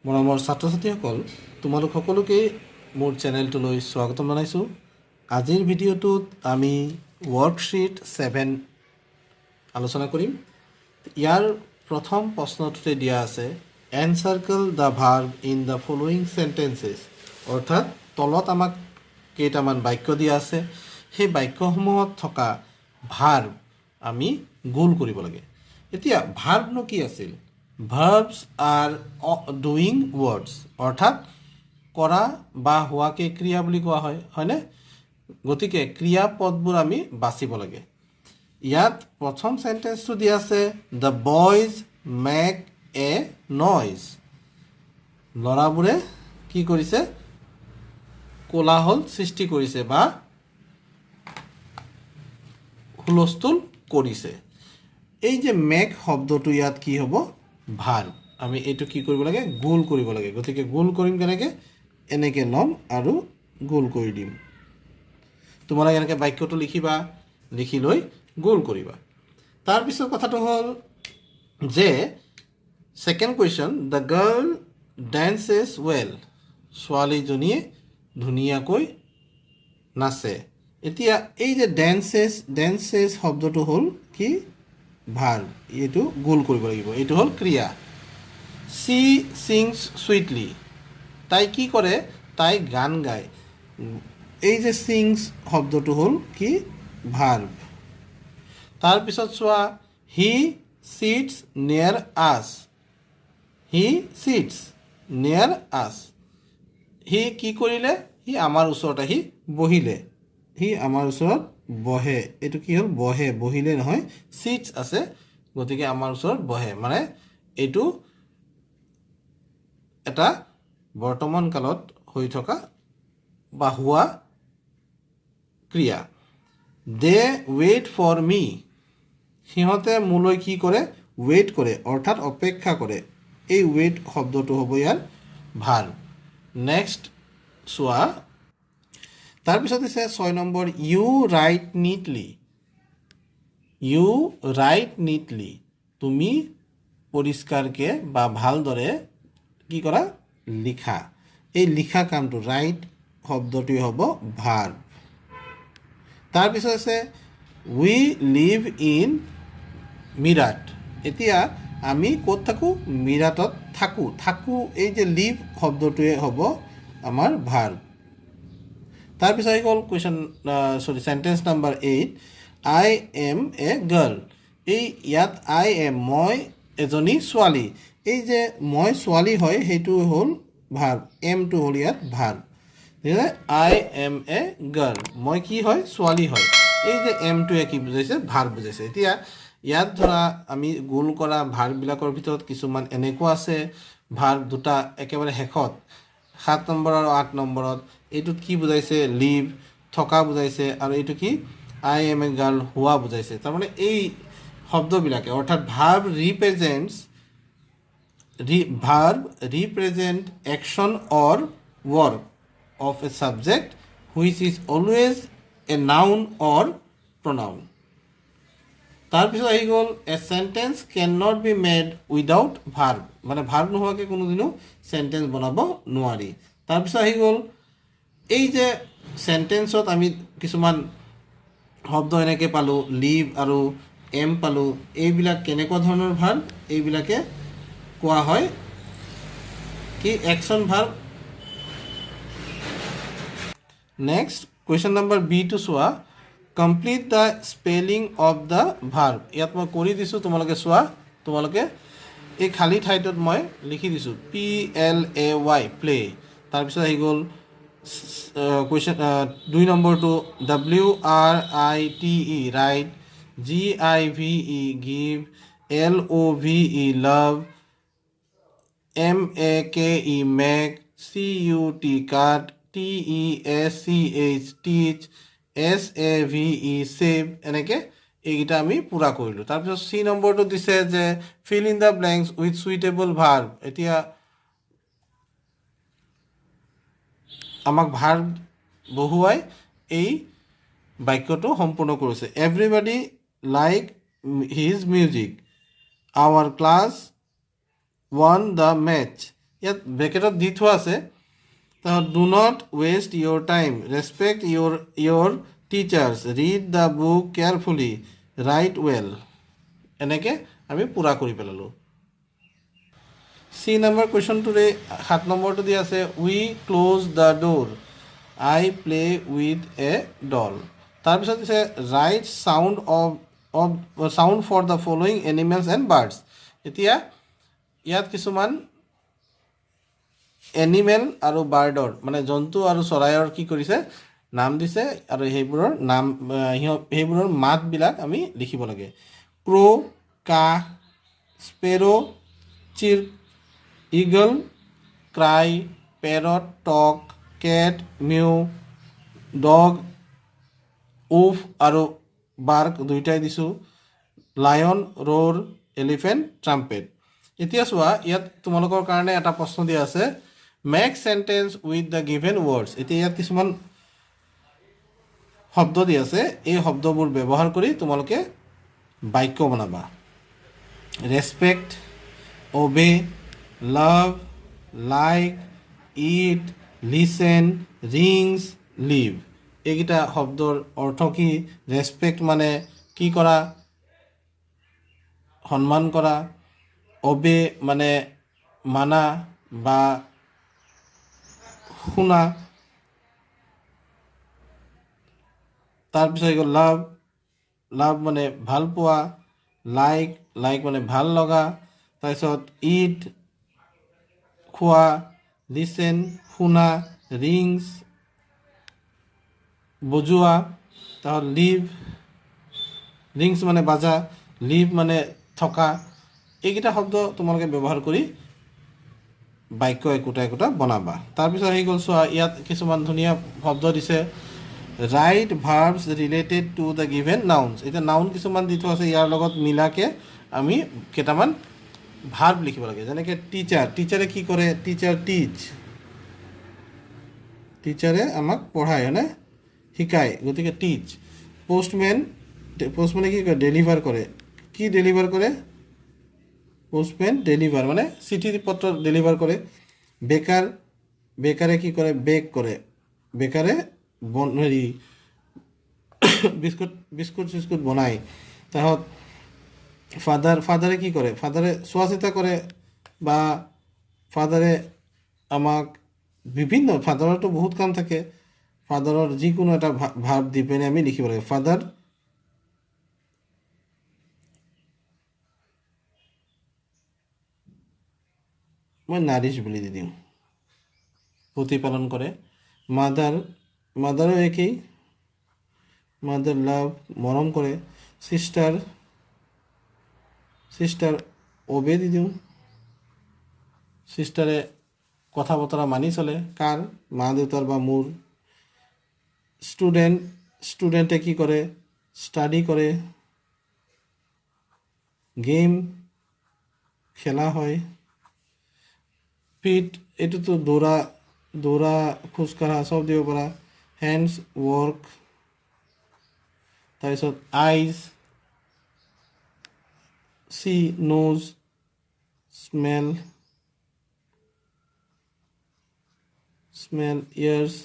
মৰমৰ ছাত্ৰ-ছাত্ৰীসকল তোমালোক সকলোকে মোৰ চেনেলটোলৈ স্বাগতম জনাইছোঁ। আজিৰ ভিডিঅ'টোত আমি Worksheet-7 আলোচনা কৰিম। ইয়াৰ প্ৰথম প্ৰশ্নটোতে দিয়া আছে encircle the verb in the following sentences, অৰ্থাৎ তলত আমাক কেইটামান বাক্য দিয়া আছে, সেই বাক্যসমূহত থকা ভাৰ্ব আমি গোল কৰিব লাগে। এতিয়া ভাৰ্বনো কি আছিল? Verbs are doing words, অৰ্থাৎ কৰা বা হোৱাকে ক্ৰিয়া বুলি কোৱা হয়, হয়নে? গতিকে ক্ৰিয়াপদবোৰ আমি বাচিব লাগে। ইয়াত প্ৰথম সেন্টেন্সটো দিয়া আছে the boys make a noise, ল'ৰাবোৰে কি কৰিছে? কোলাহল সৃষ্টি কৰিছে বা হুলস্থুল কৰিছে। এই যে মেক শব্দটো ইয়াত কি হ'ব? ভাৰ্ব। আমি এইটো কি কৰিব লাগে? গোল কৰিব লাগে। গতিকে গোল কৰিম কেনেকৈ? এনেকৈ ল'ম আৰু গোল কৰি দিম। তোমালোকে এনেকৈ বাক্যটো লিখিবা, লিখি লৈ গোল কৰিবা। তাৰপিছত কথাটো হ'ল যে second question, the girl dances well, ছোৱালীজনীয়ে ধুনীয়াকৈ নাচে। এতিয়া এই যে ডেন্সেছ শব্দটো হ'ল কি? ভাৰ্ব। এইটো গোল কৰিব লাগিব। এইটো হ'ল ক্ৰিয়া। চি ছিংছ চুইটলি, তাই কি কৰে? তাই গান গায়। এই যে ছিংছ শব্দটো হ'ল কি? ভাৰ্ব। তাৰপিছত চোৱা, হি চিটছ নিয়াৰ আছ, হি চিটছ নিয়াৰ আছ, সি কি কৰিলে? সি আমাৰ ওচৰত আহি বহিলে। সি আমাৰ ওচৰত বহে। এইটো কি হ'ল? বহে, বহিলে নহয়, চিটছ আছে, গতিকে আমাৰ ওচৰত বহে। মানে এইটো এটা বৰ্তমান কালত হৈ থকা বা হোৱা ক্ৰিয়া। দে ৱেইট ফৰ মি, সিহঁতে মোলৈ কি কৰে? ৱেইট কৰে, অৰ্থাৎ অপেক্ষা কৰে। এই ৱেইট শব্দটো হ'ব ইয়াৰ ভাৰ্ব। নেক্সট চোৱা, তাৰপিছত দিছে 6 number, you write neatly, you write neatly, তুমি পৰিষ্কাৰকৈ বা ভালদৰে কি কৰা? লিখা। এই লিখা কামটো ৰাইট শব্দটোৱে হ'ব ভাৰ্ব। তাৰপিছত আছে উই লিভ ইন মিৰাট, এতিয়া আমি ক'ত থাকোঁ? মিৰাটত থাকোঁ। থাকোঁ, এই যে লিভ শব্দটোৱে হ'ব আমাৰ ভাৰ্ব। তাৰপিছত আহি গ'ল sentence number 8, I M A girl, এই ইয়াত আই এম, মই এজনী ছোৱালী। এই যে মই ছোৱালী হয় সেইটো হ'ল ভাৰ্ব, এমটো হ'ল ইয়াত verb. I M A girl, মই কি হয়? ছোৱালী হয়। এই যে এমটোৱে কি বুজাইছে? ভাৰ্ব বুজাইছে। এতিয়া ইয়াত ধৰা আমি গোল কৰা ভাৰ্ববিলাকৰ ভিতৰত কিছুমান এনেকুৱা আছে ভাৰ্ব দুটা একেবাৰে শেষত 7 নম্বৰ আৰু 8 নম্বৰত, এইটোত কি বুজাইছে? লিভ, থকা বুজাইছে, আৰু এইটো কি? আই এম এ গাৰ্ল, হোৱা বুজাইছে। তাৰমানে এই শব্দবিলাকে, অৰ্থাৎ verb represent action or work of a subject which is always a noun or pronoun. তাৰপিছত আহি গ'ল a sentence can not be made without verb, মানে ভাৰ্ব নোহোৱাকৈ কোনোদিনো চেণ্টেন্স বনাব নোৱাৰি। তাৰপিছত আহি গ'ল এই যে চেণ্টেন্সত আমি কিছুমান শব্দ এনেকৈ পালোঁ, লিভ আৰু এম পালোঁ, এইবিলাক কেনেকুৱা ধৰণৰ ভাৰ্ব? এইবিলাকে কোৱা হয় কি? Action verb. Next question number বিটো চোৱা, complete the spelling of the verb. ইয়াত মই কৰি দিছোঁ, তোমালোকে চোৱা। তোমালোকে এই খালী ঠাইটোত মই লিখি দিছোঁ PLAY, প্লে। তাৰপিছত আহি গ'ল কুৱেশ্যন 2 নম্বৰটো, WRITE, right, GIVE, give, LOVE, লাভ, MAKE, মেক, CUT, কাট, TESCH, টিচ, SAVE, সেভ, এনেকৈ এইকেইটা আমি পূৰা কৰিলোঁ। তাৰপিছত C নম্বৰটো দিছে যে fill in the blanks with suitable verb. এতিয়া আমাক ভাৰ্ব বহুৱাই এই বাক্যটো সম্পূৰ্ণ কৰিছে। Everybody like his music, our class won the match, ইয়াত ব্ৰেকেটত দি থোৱা আছে do not waste your time respect your teachers read the book carefully write well এনেকৈ আমি পূৰা কৰি পেলালোঁ চি নম্বৰ কুৱেশ্যনটোৰে 7 নম্বৰটো দি আছে we close the door I play with a doll তাৰপিছত দিছে write sound for the following animals and birds এতিয়া ইয়াত কিছুমান এনিমেল আৰু বাৰ্ডৰ মানে জন্তু আৰু চৰাইৰ কি কৰিছে নাম দিছে আৰু সেইবোৰৰ মাতবিলাক আমি লিখিব লাগে ক্ৰ' কাহ স্পেৰ' চিৰ ইগল ক্ৰাই পেৰট টক কেট মিউ ডগ উফ আৰু বাৰ্ক দুয়োটাই দিছোঁ লায়ন ৰ'ৰ এলিফেণ্ট ট্ৰাম্পেট এতিয়া চোৱা ইয়াত তোমালোকৰ কাৰণে এটা প্ৰশ্ন দিয়া আছে make sentence with the given words এতিয়া ইয়াত কিছুমান শব্দ দি আছে এই শব্দবোৰ ব্যৱহাৰ কৰি তোমালোকে বাক্য বনাবা respect obey love like it listen rings live এইকেইটা শব্দৰ অৰ্থ কি ৰেচপেক্ট মানে কি কৰা সন্মান কৰা অবে মানে মানা বা শুনা তাৰপিছত গ'ল লাভ মানে ভাল পোৱা লাইক মানে ভাল লগা তাৰপিছত ইট খোৱা লিচেন শুনা ৰিংছ বজোৱা তাৰপিছত ৰিংছ মানে বাজা লিভ মানে থকা এইকেইটা শব্দ তোমালোকে ব্যৱহাৰ কৰি বাক্য একোটা বনাবা তাৰপিছত আহি গ'ল চোৱা ইয়াত কিছুমান ধুনীয়া শব্দ দিছে write verbs related to the given nouns এতিয়া নাউন কিছুমান দি থোৱা আছে ইয়াৰ লগত মিলাকে আমি কেইটামান ভাৰ্ব লিখিব লাগে যেনেকৈ টিচাৰে কি কৰে টিচাৰে আমাক পঢ়ায় হয়নে শিকায় গতিকে টিচ পোষ্টমেনে কি কৰে ডেলিভাৰ কৰে কি ডেলিভাৰ কৰে পোষ্টমেন ডেলিভাৰ মানে চিঠি পত্ৰ ডেলিভাৰ কৰে বেকাৰে কি কৰে বেক কৰে বেকাৰে বিস্কুট বনায় তাৰপিছত ফাদাৰে কি কৰে ফাদাৰে চোৱা চিতা কৰে বা ফাদাৰে আমাক ফাদাৰতো বহুত কাম থাকে ফাদাৰৰ যিকোনো এটা ভাৰ্ব দি পিনে আমি লিখিব লাগে ফাদাৰ মই নাৰিছ বুলি দি দিওঁ প্ৰতিপালন কৰে মাদাৰো একেই মাদাৰ লাভ মৰম কৰে চিষ্টাৰ অবে দি দিওঁ চিষ্টাৰে কথা বতৰা মানি চলে কাৰ মা দেউতাৰ বা মোৰ ষ্টুডেণ্টে কি কৰে ষ্টাডি কৰে গেম খেলা হয় ফিট এইটোতো দৌৰা খোজকঢ়া চব দিব পৰা হেণ্ডছ ৱৰ্ক তাৰপিছত আইজ চি নোজ স্মেল ইয়াৰ্ছ